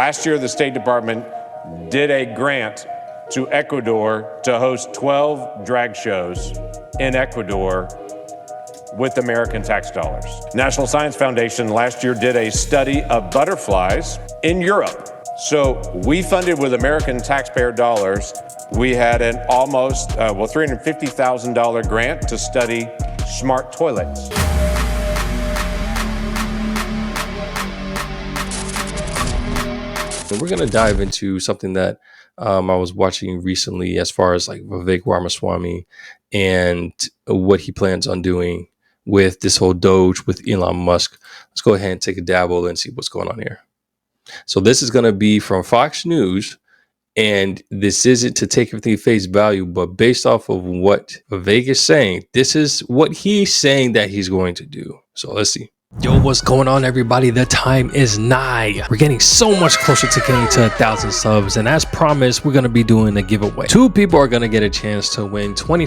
Last year, the State Department did a grant to Ecuador to host 12 drag shows in Ecuador with American tax dollars. National Science Foundation last year did a study of butterflies in Europe. So we funded with American taxpayer dollars. We had an almost, $350,000 grant to study smart toilets. And we're going to dive into something that I was watching recently as far as like Vivek Ramaswamy and what he plans on doing with this whole DOGE with Elon Musk. Let's go ahead and take a dabble and see what's going on here. So this is going to be from Fox News, and this isn't to take everything at face value, but based off of what Vivek is saying, this is what he's saying that he's going to do. So let's see. Yo, what's going on, everybody? The time is nigh. We're getting so much closer to getting to 1,000 subs, and as promised, we're going to be doing a giveaway. 2 people are going to get a chance to win $25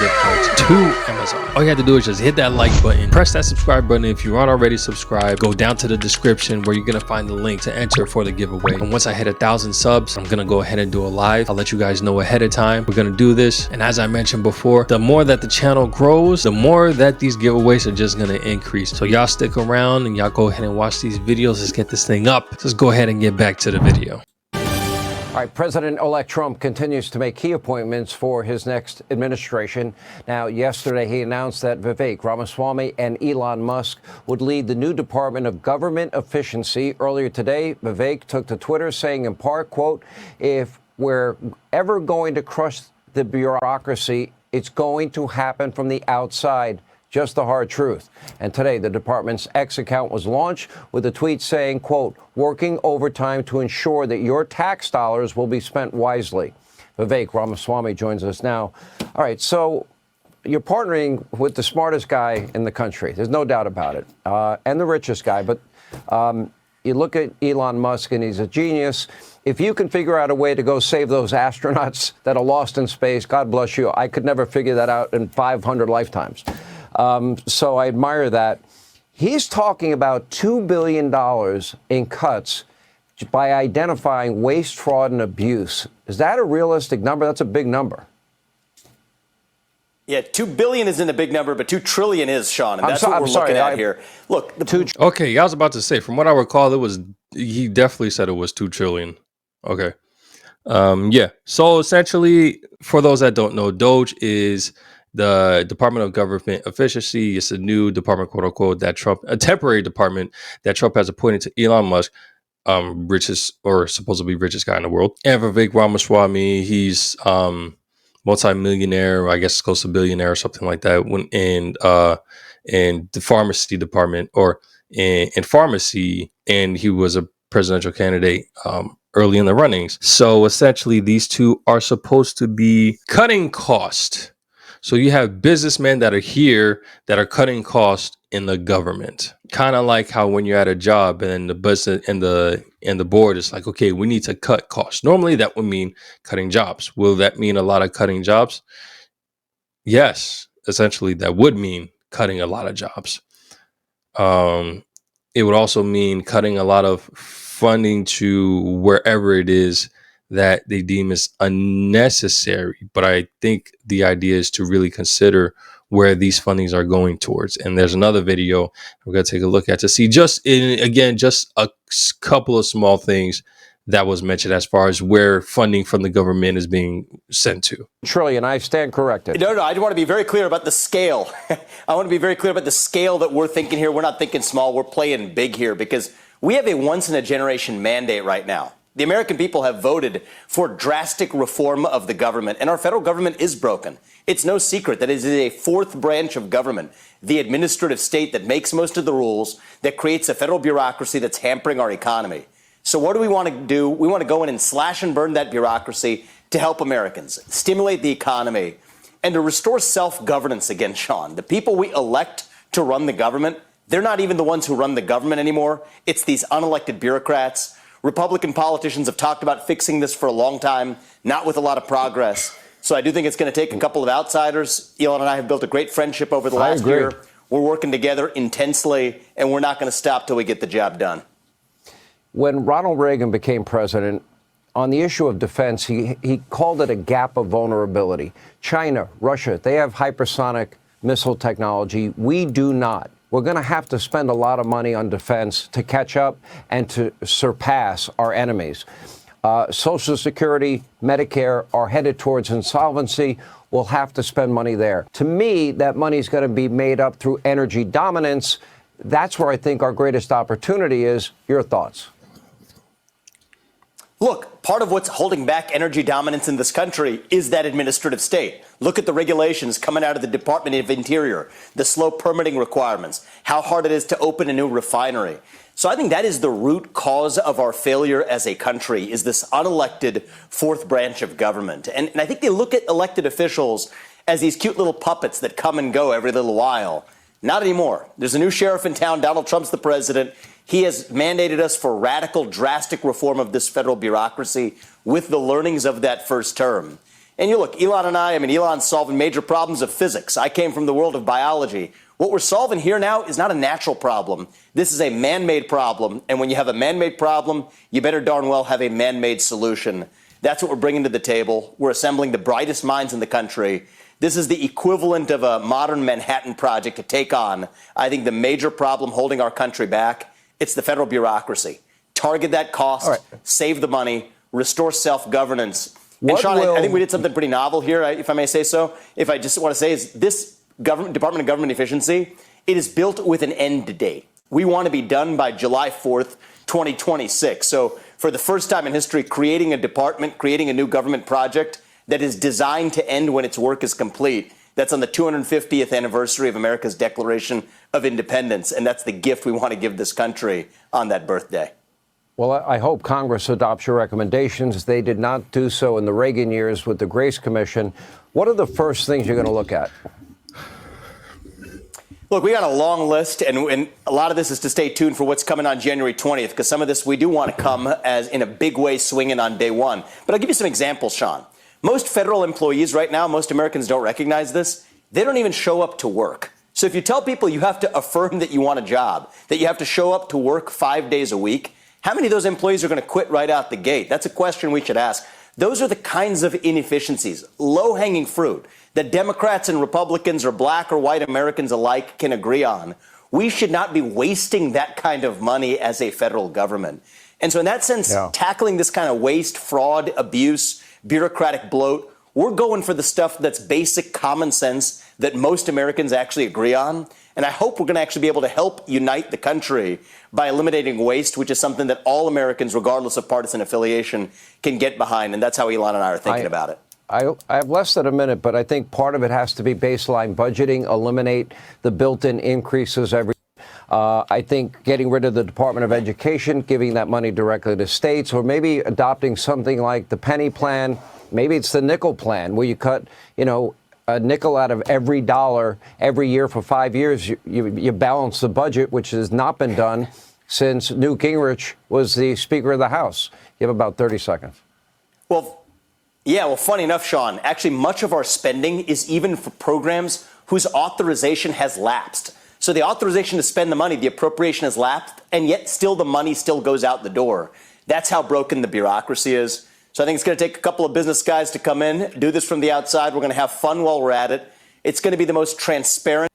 gift cards to Amazon. All you have to do is just hit that like button, press that subscribe button if you aren't already subscribed, go down to the description where you're going to find the link to enter for the giveaway. And once I hit 1,000 subs, I'm going to go ahead and do a live. I'll let you guys know ahead of time. We're going to do this, and as I mentioned before, the more that the channel grows, the more that these giveaways are just going to increase. So y'all stick around and y'all go ahead and watch these videos. Let's get this thing up. Let's go ahead and get back to the video. All right, President-elect Trump continues to make key appointments for his next administration. Now, yesterday he announced that Vivek Ramaswamy and Elon Musk would lead the new Department of Government Efficiency. Earlier today, Vivek took to Twitter saying in part, quote, "If we're ever going to crush the bureaucracy, it's going to happen from the outside. Just the hard truth." And today, the department's X account was launched with a tweet saying, quote, "Working overtime to ensure that your tax dollars will be spent wisely." Vivek Ramaswamy joins us now. All right, so you're partnering with the smartest guy in the country. There's no doubt about it. And the richest guy. But you look at Elon Musk, and he's a genius. If you can figure out a way to go save those astronauts that are lost in space, God bless you. I could never figure that out in 500 lifetimes. So I admire that. He's talking about $2 billion in cuts by identifying waste, fraud, and abuse. Is that a realistic number? That's a big number. Yeah, $2 billion isn't a big number, but $2 trillion is, Sean, and that's what we're looking at here. Look, okay, I was about to say, from what I recall, he definitely said it was $2 trillion. Okay. Yeah. So essentially, for those that don't know, DOGE is the Department of Government Efficiency. It's a new department, quote unquote, a temporary department that Trump has appointed to Elon Musk, richest or supposedly richest guy in the world. And Vivek Ramaswamy, he's multi-millionaire, I guess close to billionaire or something like that. In the pharmacy department or in pharmacy, and he was a presidential candidate early in the runnings. So essentially, these two are supposed to be cutting costs. So you have businessmen that are here that are cutting costs in the government. Kind of like how when you're at a job and the business and the board is like, okay, we need to cut costs. Normally that would mean cutting jobs. Will that mean a lot of cutting jobs? Yes, essentially that would mean cutting a lot of jobs. It would also mean cutting a lot of funding to wherever it is that they deem as unnecessary. But I think the idea is to really consider where these fundings are going towards. And there's another video we're going to take a look at to see just a couple of small things that was mentioned as far as where funding from the government is being sent to. Trillion, I stand corrected. No, I want to be very clear about the scale. I want to be very clear about the scale that we're thinking here. We're not thinking small. We're playing big here because we have a once-in-a-generation mandate right now. The American people have voted for drastic reform of the government, and our federal government is broken. It's no secret that it is a fourth branch of government, the administrative state that makes most of the rules, that creates a federal bureaucracy that's hampering our economy. So what do we want to do? We want to go in and slash and burn that bureaucracy to help Americans, stimulate the economy, and to restore self-governance again, Sean. The people we elect to run the government, they're not even the ones who run the government anymore. It's these unelected bureaucrats. Republican politicians have talked about fixing this for a long time, not with a lot of progress. So I do think it's going to take a couple of outsiders. Elon and I have built a great friendship over the last year. We're working together intensely, and we're not going to stop till we get the job done. when Ronald Reagan became president, on the issue of defense, he called it a gap of vulnerability. China, Russia, they have hypersonic missile technology. We do not. We're going to have to spend a lot of money on defense to catch up and to surpass our enemies. Social Security, Medicare are headed towards insolvency. We'll have to spend money there. To me, that money is going to be made up through energy dominance. That's where I think our greatest opportunity is. Your thoughts? Look, part of what's holding back energy dominance in this country is that administrative state. Look at the regulations coming out of the Department of Interior, the slow permitting requirements, how hard it is to open a new refinery. So I think that is the root cause of our failure as a country, is this unelected fourth branch of government. And I think they look at elected officials as these cute little puppets that come and go every little while. Not anymore. There's a new sheriff in town. Donald Trump's the president. He has mandated us for radical, drastic reform of this federal bureaucracy with the learnings of that first term. And you look, Elon's solving major problems of physics. I came from the world of biology. What we're solving here now is not a natural problem. This is a man-made problem. And when you have a man-made problem, you better darn well have a man-made solution. That's what we're bringing to the table. We're assembling the brightest minds in the country. This is the equivalent of a modern Manhattan Project to take on, I think, the major problem holding our country back. It's the federal bureaucracy. Target that cost, right. Save the money, restore self-governance. And Sean, I think we did something pretty novel here, if I may say so. If I just want to say is this Department of Government Efficiency, it is built with an end date. We want to be done by July 4th, 2026. So for the first time in history, creating a department, creating a new government project that is designed to end when its work is complete. That's on the 250th anniversary of America's Declaration of Independence. And that's the gift we want to give this country on that birthday. Well, I hope Congress adopts your recommendations. They did not do so in the Reagan years with the Grace Commission. What are the first things you're going to look at? Look, we got a long list, and a lot of this is to stay tuned for what's coming on January 20th, because some of this we do want to come as in a big way swinging on day one. But I'll give you some examples, Sean. Most federal employees right now, most Americans don't recognize this, they don't even show up to work. So if you tell people you have to affirm that you want a job, that you have to show up to work 5 days a week, how many of those employees are going to quit right out the gate? That's a question we should ask. Those are the kinds of inefficiencies, low-hanging fruit, that Democrats and Republicans or black or white Americans alike can agree on. We should not be wasting that kind of money as a federal government. And so in that sense, tackling this kind of waste, fraud, abuse, bureaucratic bloat, we're going for the stuff that's basic common sense that most Americans actually agree on. And I hope we're going to actually be able to help unite the country by eliminating waste, which is something that all Americans, regardless of partisan affiliation, can get behind. And that's how Elon and I are thinking about it. I have less than a minute, but I think part of it has to be baseline budgeting, eliminate the built-in increases every I think getting rid of the Department of Education, giving that money directly to states, or maybe adopting something like the penny plan. Maybe it's the nickel plan, where you cut, a nickel out of every dollar every year for 5 years. You balance the budget, which has not been done since Newt Gingrich was the Speaker of the House. You have about 30 seconds. Well, funny enough, Sean, actually much of our spending is even for programs whose authorization has lapsed. So the authorization to spend the money, the appropriation has lapsed, and yet still the money still goes out the door. That's how broken the bureaucracy is. So I think it's going to take a couple of business guys to come in, do this from the outside. We're going to have fun while we're at it. It's going to be the most transparent.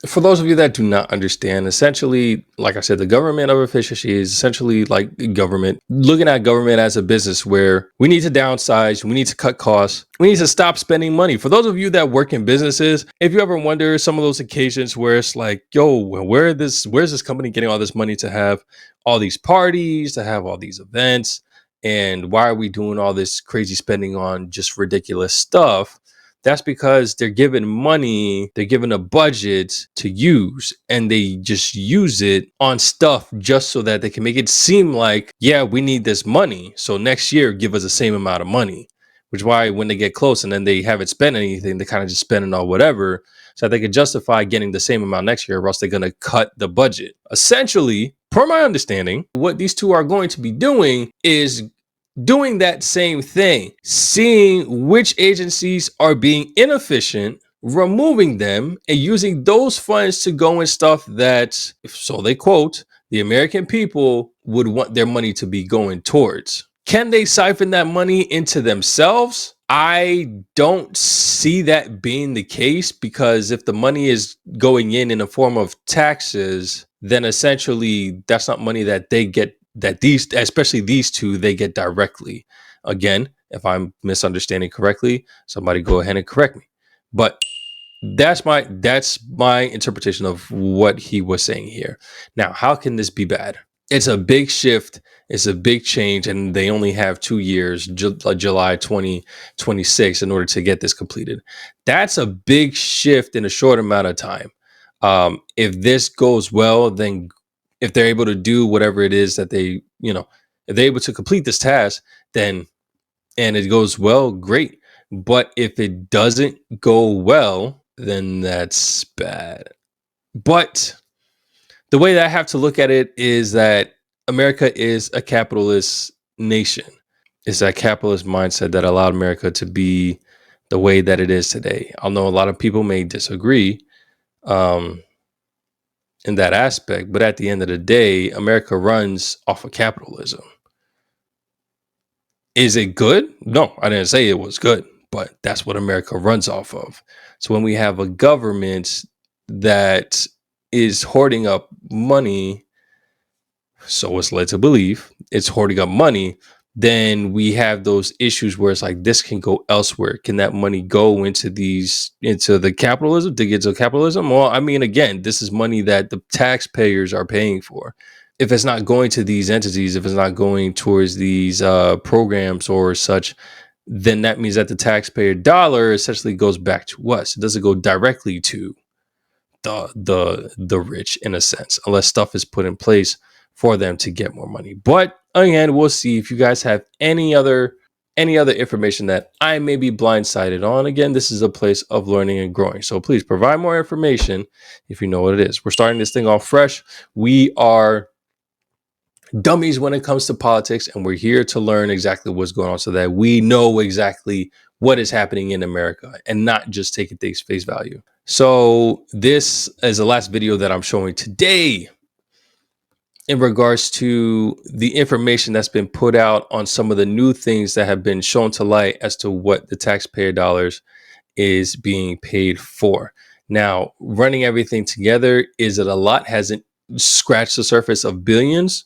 For those of you that do not understand, essentially, like I said, the government of efficiency is essentially like government, looking at government as a business where we need to downsize, we need to cut costs, we need to stop spending money. For those of you that work in businesses, if you ever wonder some of those occasions where it's like, yo, where's this company getting all this money to have all these parties, to have all these events, and why are we doing all this crazy spending on just ridiculous stuff? That's because they're given money, they're given a budget to use, and they just use it on stuff just so that they can make it seem like, yeah, we need this money. So next year, give us the same amount of money, which is why when they get close and then they haven't spent anything, they kind of just spend it on whatever so that they can justify getting the same amount next year, or else they're going to cut the budget. Essentially, per my understanding, what these two are going to be doing is doing that same thing, seeing which agencies are being inefficient, removing them, and using those funds to go in stuff that, so they quote, the American people would want their money to be going towards. Can they siphon that money into themselves? I don't see that being the case, because if the money is going in a form of taxes, then essentially that's not money that they get, that these, especially these two, they get directly. Again, if I'm misunderstanding correctly, somebody go ahead and correct me. But that's my interpretation of what he was saying here. Now, how can this be bad? It's a big shift. It's a big change, and they only have 2 years, July 2026, in order to get this completed. That's a big shift in a short amount of time. If this goes well, then if they're able to do whatever it is that they, if they're able to complete this task, then, and it goes well, great. But if it doesn't go well, then that's bad. But the way that I have to look at it is that America is a capitalist nation. It's that capitalist mindset that allowed America to be the way that it is today. I know a lot of people may disagree in that aspect, but at the end of the day, America runs off of capitalism. Is it good? No, I didn't say it was good, but that's what America runs off of. So when we have a government that is hoarding up money, so it's led to believe it's hoarding up money, then we have those issues where it's like, this can go elsewhere. Can that money go into the capitalism, to get to capitalism? Well, I mean, again, this is money that the taxpayers are paying for. If it's not going to these entities, if it's not going towards these programs or such, then that means that the taxpayer dollar essentially goes back to us. It doesn't go directly to the rich, in a sense, unless stuff is put in place for them to get more money. But again, we'll see. If you guys have any other information that I may be blindsided on, again, this is a place of learning and growing. So please provide more information if you know what it is. We're starting this thing off fresh. We are dummies when it comes to politics, and we're here to learn exactly what's going on so that we know exactly what is happening in America and not just taking things face value. So this is the last video that I'm showing today in regards to the information that's been put out on some of the new things that have been shown to light as to what the taxpayer dollars is being paid for. Now, running everything together, is it a lot? Has it scratched the surface of billions?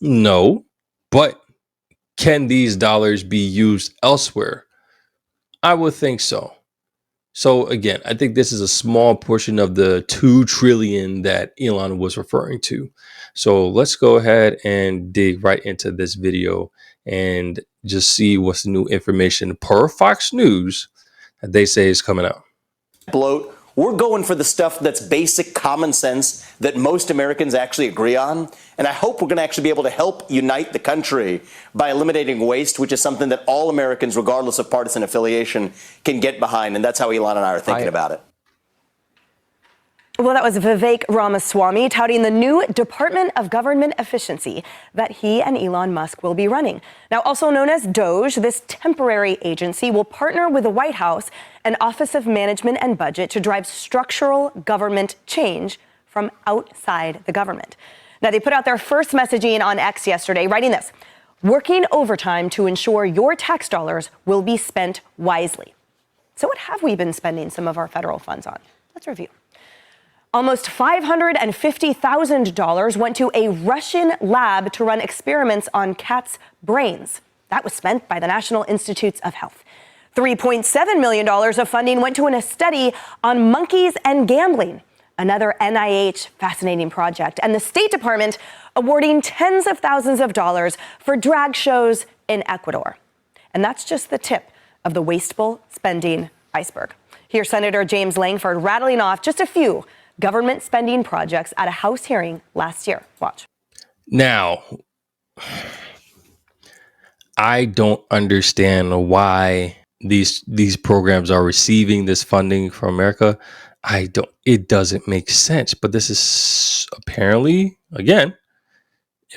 No, but can these dollars be used elsewhere? I would think so. So again, I think this is a small portion of the 2 trillion that Elon was referring to. So let's go ahead and dig right into this video and just see what's the new information per Fox News that they say is coming out. Bloat. We're going for the stuff that's basic common sense that most Americans actually agree on. And I hope we're going to actually be able to help unite the country by eliminating waste, which is something that all Americans, regardless of partisan affiliation, can get behind. And that's how Elon and I are thinking about it. Well, that was Vivek Ramaswamy touting the new Department of Government Efficiency that he and Elon Musk will be running. Now, also known as DOGE, this temporary agency will partner with the White House and Office of Management and Budget to drive structural government change from outside the government. Now, they put out their first messaging on X yesterday, writing this: working overtime to ensure your tax dollars will be spent wisely. So what have we been spending some of our federal funds on? Let's review. Almost $550,000 went to a Russian lab to run experiments on cats' brains. That was spent by the National Institutes of Health. $3.7 million of funding went to a study on monkeys and gambling, another NIH fascinating project. And the State Department awarding tens of thousands of dollars for drag shows in Ecuador. And that's just the tip of the wasteful spending iceberg. Here's Senator James Langford rattling off just a few government spending projects at a House hearing last year. Watch. Now, I don't understand why these programs are receiving this funding from America. It doesn't make sense. But this is apparently, again,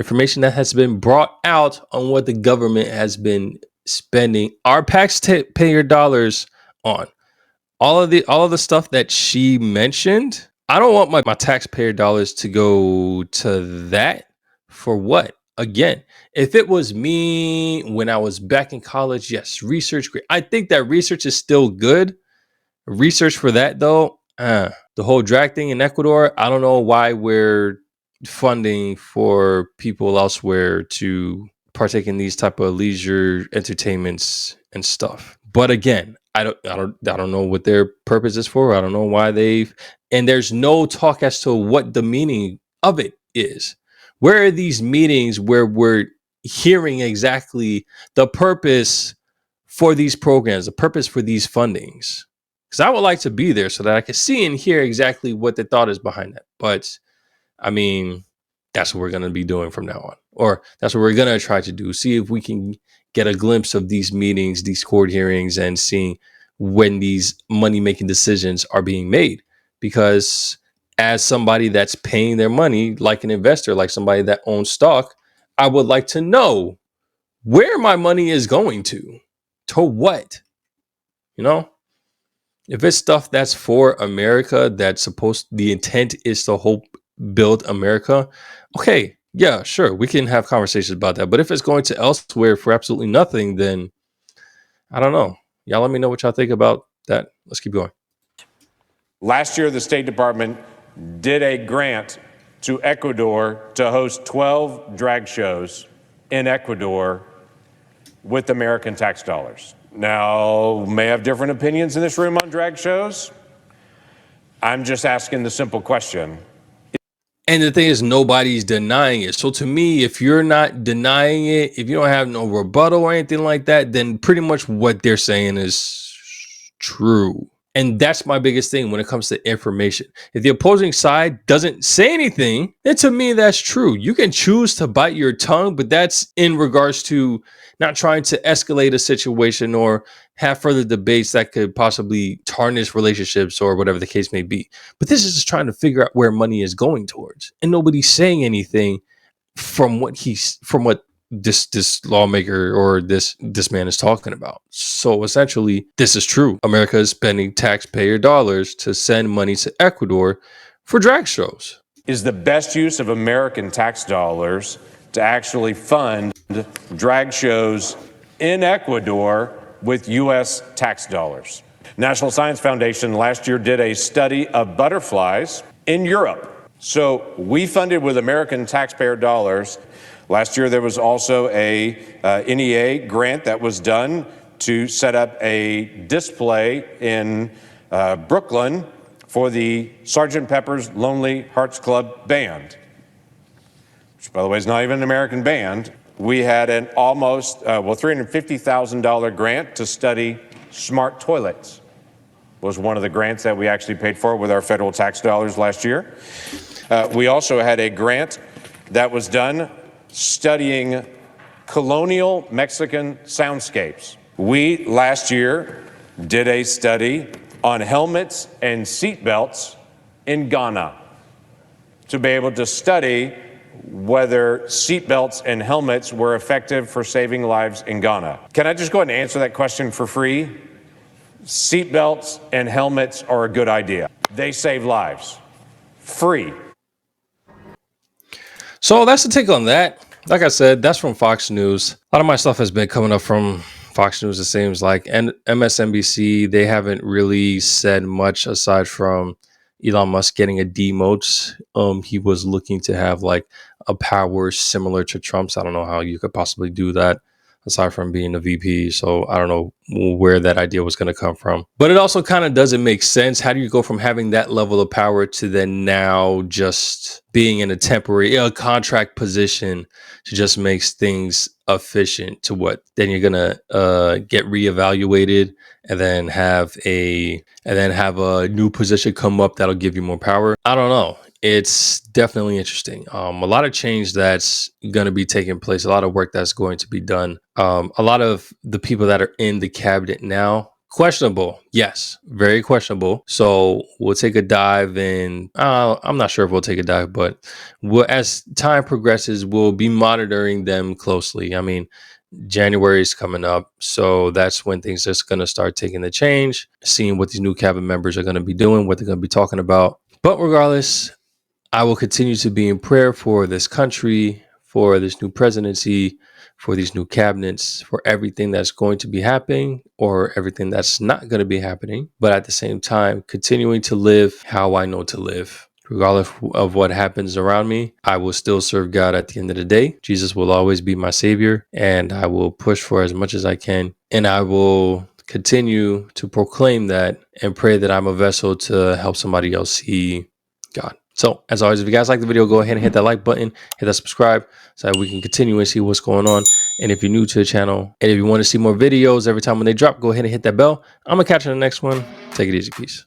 information that has been brought out on what the government has been spending our taxpayer dollars on. All of the stuff that she mentioned, I don't want my taxpayer dollars to go to that. For what? Again, if it was me when I was back in college, yes, research great. I think that research is still good. Research for that though, the whole drag thing in Ecuador, I don't know why we're funding for people elsewhere to partake in these type of leisure entertainments and stuff. But again, I don't know what their purpose is for. I don't know why and there's no talk as to what the meaning of it is. Where are these meetings where we're hearing exactly the purpose for these programs, the purpose for these fundings? Because I would like to be there so that I can see and hear exactly what the thought is behind that. But I mean, that's what we're going to be doing from now on, or that's what we're going to try to do. See if we can get a glimpse of these meetings, these court hearings, and seeing when these money making decisions are being made. Because as somebody that's paying their money, like an investor, like somebody that owns stock, I would like to know where my money is going to what, you know? If it's stuff that's for America, the intent is to help build America, okay, yeah, sure, we can have conversations about that. But if it's going to elsewhere for absolutely nothing, then I don't know. Y'all let me know what y'all think about that. Let's keep going. Last year, the State Department did a grant to Ecuador to host 12 drag shows in Ecuador with American tax dollars. Now, may have different opinions in this room on drag shows. I'm just asking the simple question. And the thing is, nobody's denying it. So to me, if you're not denying it, if you don't have no rebuttal or anything like that, then pretty much what they're saying is true. And that's my biggest thing when it comes to information. If the opposing side doesn't say anything, then to me, that's true. You can choose to bite your tongue, but that's in regards to not trying to escalate a situation or have further debates that could possibly tarnish relationships or whatever the case may be. But this is just trying to figure out where money is going towards. And nobody's saying anything from what this lawmaker or this man is talking about. So essentially, this is true. America is spending taxpayer dollars to send money to Ecuador for drag shows. Is the best use of American tax dollars to actually fund drag shows in Ecuador with U.S. tax dollars. National Science Foundation last year did a study of butterflies in Europe. So we funded with American taxpayer dollars. Last year, there was also a NEA grant that was done to set up a display in Brooklyn for the Sgt. Pepper's Lonely Hearts Club Band, which, by the way, is not even an American band. We had an almost, $350,000 grant to study smart toilets. Was one of the grants that we actually paid for with our federal tax dollars last year. We also had a grant that was done studying colonial Mexican soundscapes. We, last year, did a study on helmets and seatbelts in Ghana to be able to study whether seatbelts and helmets were effective for saving lives in Ghana. Can I just go ahead and answer that question for free? Seatbelts and helmets are a good idea. They save lives. Free. So that's the take on that. Like I said, that's from Fox News. A lot of my stuff has been coming up from Fox News, it seems like. And MSNBC, they haven't really said much aside from Elon Musk getting a demote. He was looking to have like a power similar to Trump's. I don't know how you could possibly do that aside from being a VP. So I don't know where that idea was going to come from. But it also kind of doesn't make sense. How do you go from having that level of power to then now just being in a contract position to just makes things efficient to what? Then you're going to get reevaluated and then have a new position come up that'll give you more power. I don't know. It's definitely interesting. A lot of change that's going to be taking place, a lot of work that's going to be done. A lot of the people that are in the cabinet now, questionable. Yes, very questionable. So we'll take a dive in. I'm not sure if we'll take a dive, but as time progresses, we'll be monitoring them closely. I mean, January is coming up, so that's when things are going to start taking the change, seeing what these new cabinet members are going to be doing, what they're going to be talking about. But regardless, I will continue to be in prayer for this country, for this new presidency, for these new cabinets, for everything that's going to be happening or everything that's not going to be happening. But at the same time, continuing to live how I know to live. Regardless of what happens around me, I will still serve God at the end of the day. Jesus will always be my savior, and I will push for as much as I can. And I will continue to proclaim that and pray that I'm a vessel to help somebody else see God. So, as always, if you guys like the video, go ahead and hit that like button, hit that subscribe so that we can continue and see what's going on. And if you're new to the channel and if you want to see more videos every time when they drop, go ahead and hit that bell. I'm going to catch you in the next one. Take it easy. Peace.